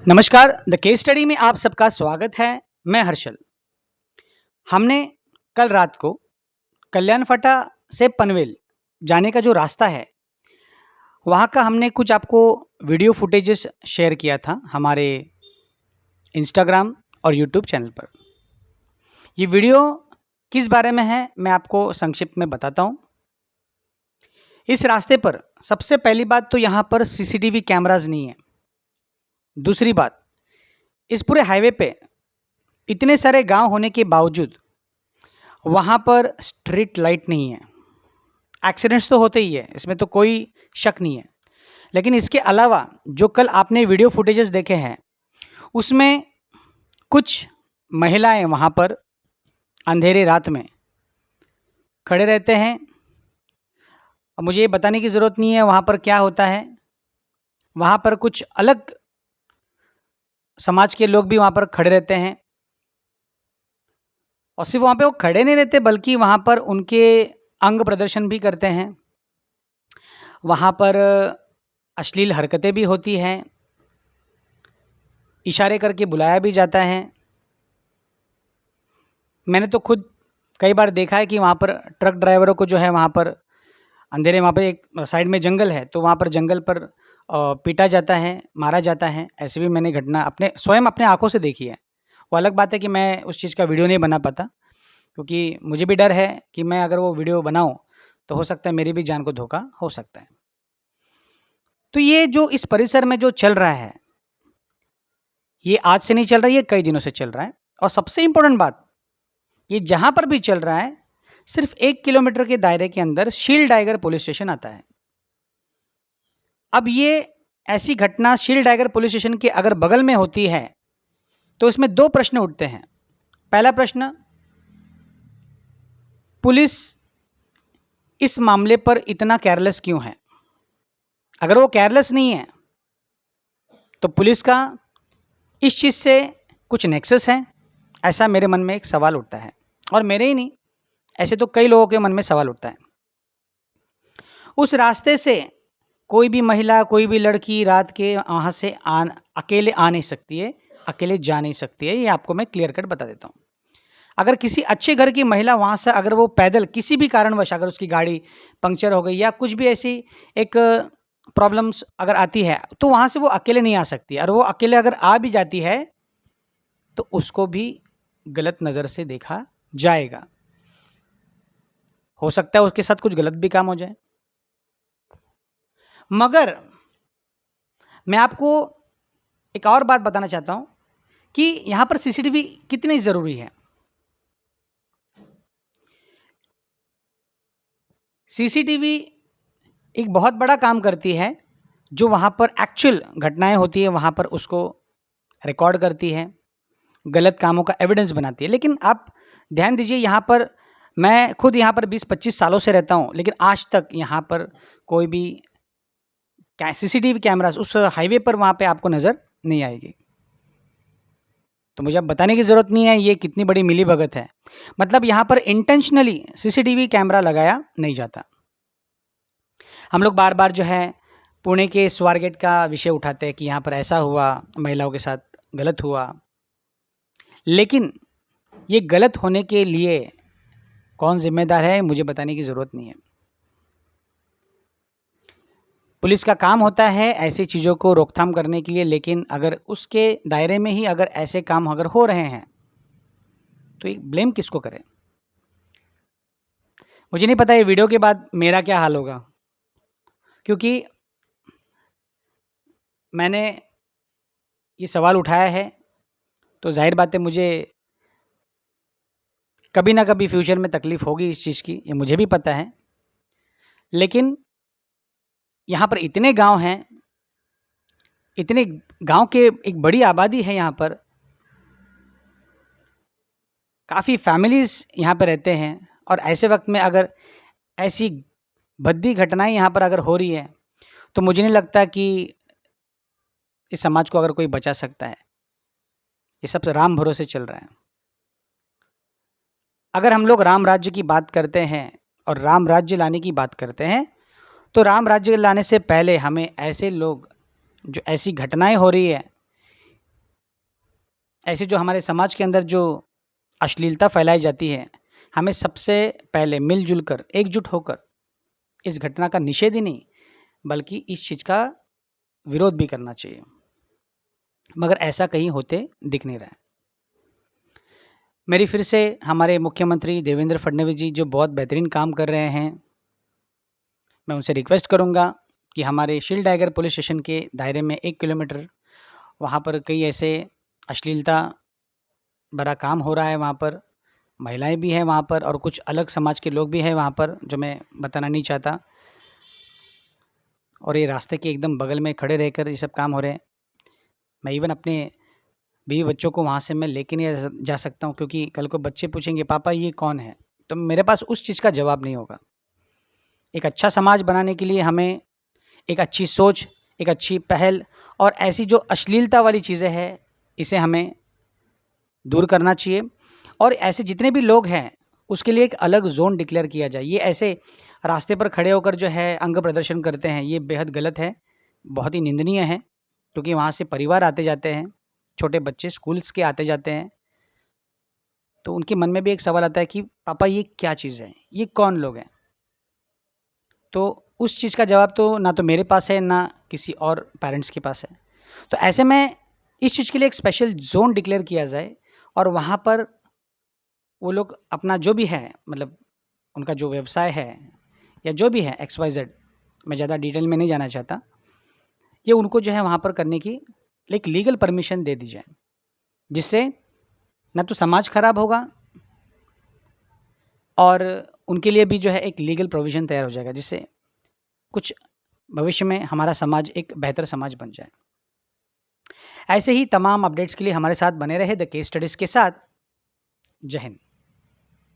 नमस्कार, the case study में आप सबका स्वागत है। मैं हर्षल। हमने कल रात को कल्याण फटा से पनवेल जाने का जो रास्ता है, वहाँ का हमने कुछ आपको वीडियो फुटेजेस शेयर किया था हमारे इंस्टाग्राम और यूट्यूब चैनल पर। ये वीडियो किस बारे में है, मैं आपको संक्षिप्त में बताता हूँ। इस रास्ते पर सबसे पहली बात तो यहाँ पर सीसीटीवी कैमराज नहीं है। दूसरी बात, इस पूरे हाईवे पे इतने सारे गांव होने के बावजूद वहाँ पर स्ट्रीट लाइट नहीं है। एक्सीडेंट्स तो होते ही है, इसमें तो कोई शक नहीं है। लेकिन इसके अलावा जो कल आपने वीडियो फुटेजेस देखे हैं, उसमें कुछ महिलाएं वहाँ पर अंधेरे रात में खड़े रहते हैं। अब मुझे ये बताने की ज़रूरत नहीं है वहाँ पर क्या होता है। वहाँ पर कुछ अलग समाज के लोग भी वहाँ पर खड़े रहते हैं, और सिर्फ वहाँ पे वो खड़े नहीं रहते बल्कि वहाँ पर उनके अंग प्रदर्शन भी करते हैं। वहाँ पर अश्लील हरकतें भी होती हैं, इशारे करके बुलाया भी जाता है। मैंने तो खुद कई बार देखा है कि वहाँ पर ट्रक ड्राइवरों को जो है वहाँ पर अंधेरे, वहाँ पे एक साइड में जंगल है, तो वहाँ पर जंगल पर पीटा जाता है, मारा जाता है। ऐसे भी मैंने घटना स्वयं अपने आँखों से देखी है। वो अलग बात है कि मैं उस चीज़ का वीडियो नहीं बना पाता, क्योंकि मुझे भी डर है कि मैं अगर वो वीडियो बनाऊँ तो हो सकता है मेरी भी जान को धोखा हो सकता है। तो ये जो इस परिसर में जो चल रहा है, ये आज से नहीं चल रहा है, ये कई दिनों से चल रहा है। और सबसे इम्पोर्टेंट बात, ये जहाँ पर भी चल रहा है, सिर्फ 1 किलोमीटर के दायरे के अंदर शील टाइगर पुलिस स्टेशन आता है। अब ये ऐसी घटना शील टाइगर पुलिस स्टेशन के अगर बगल में होती है, तो इसमें 2 प्रश्न उठते हैं। पहला प्रश्न, पुलिस इस मामले पर इतना केयरलेस क्यों है? अगर वो केयरलेस नहीं है, तो पुलिस का इस चीज़ से कुछ नेक्सस है, ऐसा मेरे मन में एक सवाल उठता है। और मेरे ही नहीं, ऐसे तो कई लोगों के मन में सवाल उठता है। उस रास्ते से कोई भी महिला, कोई भी लड़की रात के वहाँ से अकेले आ नहीं सकती है, अकेले जा नहीं सकती है। ये आपको मैं क्लियर कट बता देता हूँ। अगर किसी अच्छे घर की महिला वहाँ से अगर वो पैदल किसी भी कारणवश अगर उसकी गाड़ी पंक्चर हो गई या कुछ भी ऐसी एक प्रॉब्लम्स अगर आती है, तो वहाँ से वो अकेले नहीं आ सकती। और वो अकेले अगर आ भी जाती है, तो उसको भी गलत नज़र से देखा जाएगा। हो सकता है उसके साथ कुछ गलत भी काम हो जाए। मगर मैं आपको एक और बात बताना चाहता हूँ कि यहाँ पर सीसीटीवी कितनी ज़रूरी है। सीसीटीवी एक बहुत बड़ा काम करती है, जो वहाँ पर एक्चुअल घटनाएँ होती है, वहाँ पर उसको रिकॉर्ड करती है, गलत कामों का एविडेंस बनाती है। लेकिन आप ध्यान दीजिए, यहाँ पर मैं खुद यहाँ पर 20-25 सालों से रहता हूँ, लेकिन आज तक यहाँ पर कोई भी सीसीटीवी कैमरास उस हाईवे पर वहाँ पे आपको नज़र नहीं आएगी। तो मुझे अब बताने की ज़रूरत नहीं है ये कितनी बड़ी मिलीभगत है। मतलब यहाँ पर इंटेंशनली सीसीटीवी कैमरा लगाया नहीं जाता। हम लोग बार-बार जो है पुणे के स्वारगेट का विषय उठाते हैं कि यहाँ पर ऐसा हुआ, महिलाओं के साथ गलत हुआ। लेकिन ये गलत होने के लिए कौन ज़िम्मेदार है, मुझे बताने की ज़रूरत नहीं है। पुलिस का काम होता है ऐसी चीज़ों को रोकथाम करने के लिए, लेकिन अगर उसके दायरे में ही अगर ऐसे काम अगर हो रहे हैं, तो ये ब्लेम किसको करें? मुझे नहीं पता ये वीडियो के बाद मेरा क्या हाल होगा, क्योंकि मैंने ये सवाल उठाया है, तो ज़ाहिर बात है मुझे कभी ना कभी फ्यूचर में तकलीफ़ होगी इस चीज़ की, ये मुझे भी पता है। लेकिन यहाँ पर इतने गाँव हैं, इतने गाँव के एक बड़ी आबादी है यहाँ पर, काफ़ी फैमिलीज़ यहाँ पे रहते हैं, और ऐसे वक़्त में अगर ऐसी भद्दी घटनाएँ यहाँ पर अगर हो रही है, तो मुझे नहीं लगता कि इस समाज को अगर कोई बचा सकता है। ये सब राम भरोसे चल रहा है। अगर हम लोग राम राज्य की बात करते हैं और राम राज्य लाने की बात करते हैं, तो राम राज्य लाने से पहले हमें ऐसे लोग, जो ऐसी घटनाएँ हो रही है, ऐसे जो हमारे समाज के अंदर जो अश्लीलता फैलाई जाती है, हमें सबसे पहले मिल-जुल कर, एकजुट होकर इस घटना का निषेध ही नहीं, बल्कि इस चीज़ का विरोध भी करना चाहिए। मगर ऐसा कहीं होते दिख नहीं रहा है। मेरी फिर से हमारे मुख्यमंत्री देवेंद्र फडणवीस जी जो बहुत बेहतरीन काम कर रहे हैं, मैं उनसे रिक्वेस्ट करूँगा कि हमारे शील टाइगर पुलिस स्टेशन के दायरे में 1 किलोमीटर वहाँ पर कई ऐसे अश्लीलता भरा काम हो रहा है, वहाँ पर महिलाएँ भी हैं वहाँ पर और कुछ अलग समाज के लोग भी हैं वहाँ पर, जो मैं बताना नहीं चाहता। और ये रास्ते के एकदम बगल में खड़े रहकर ये सब काम हो रहे हैं। मैं इवन अपने बीवी बच्चों को वहाँ से मैं लेके नहीं जा सकता हूँ, क्योंकि कल को बच्चे पूछेंगे पापा ये कौन है? तो मेरे पास उस चीज़ का जवाब नहीं होगा। एक अच्छा समाज बनाने के लिए हमें एक अच्छी सोच, एक अच्छी पहल और ऐसी जो अश्लीलता वाली चीज़ें हैं, इसे हमें दूर करना चाहिए। और ऐसे जितने भी लोग हैं, उसके लिए एक अलग ज़ोन डिक्लेयर किया जाए। ये ऐसे रास्ते पर खड़े होकर जो है अंग प्रदर्शन करते हैं, ये बेहद गलत है, बहुत ही निंदनीय है, क्योंकि वहाँ से परिवार आते-जाते हैं, छोटे बच्चे स्कूल्स के आते-जाते हैं। तो उनके मन में भी एक सवाल आता है कि पापा ये क्या चीज़ है? ये कौन लोग हैं? तो उस चीज़ का जवाब तो ना तो मेरे पास है, ना किसी और पेरेंट्स के पास है। तो ऐसे में इस चीज़ के लिए एक स्पेशल ज़ोन डिक्लेयर किया जाए और वहाँ पर वो लोग अपना जो भी है, मतलब उनका जो व्यवसाय है या जो भी है एक्स वाई जेड, मैं ज़्यादा डिटेल में नहीं जाना चाहता, ये उनको जो है वहाँ पर करने की एक लीगल परमिशन दे दी जाए, जिससे ना तो समाज खराब होगा और उनके लिए भी जो है एक लीगल प्रोविज़न तैयार हो जाएगा, जिससे कुछ भविष्य में हमारा समाज एक बेहतर समाज बन जाए। ऐसे ही तमाम अपडेट्स के लिए हमारे साथ बने रहे द केस स्टडीज़ के साथ। जय हिंद।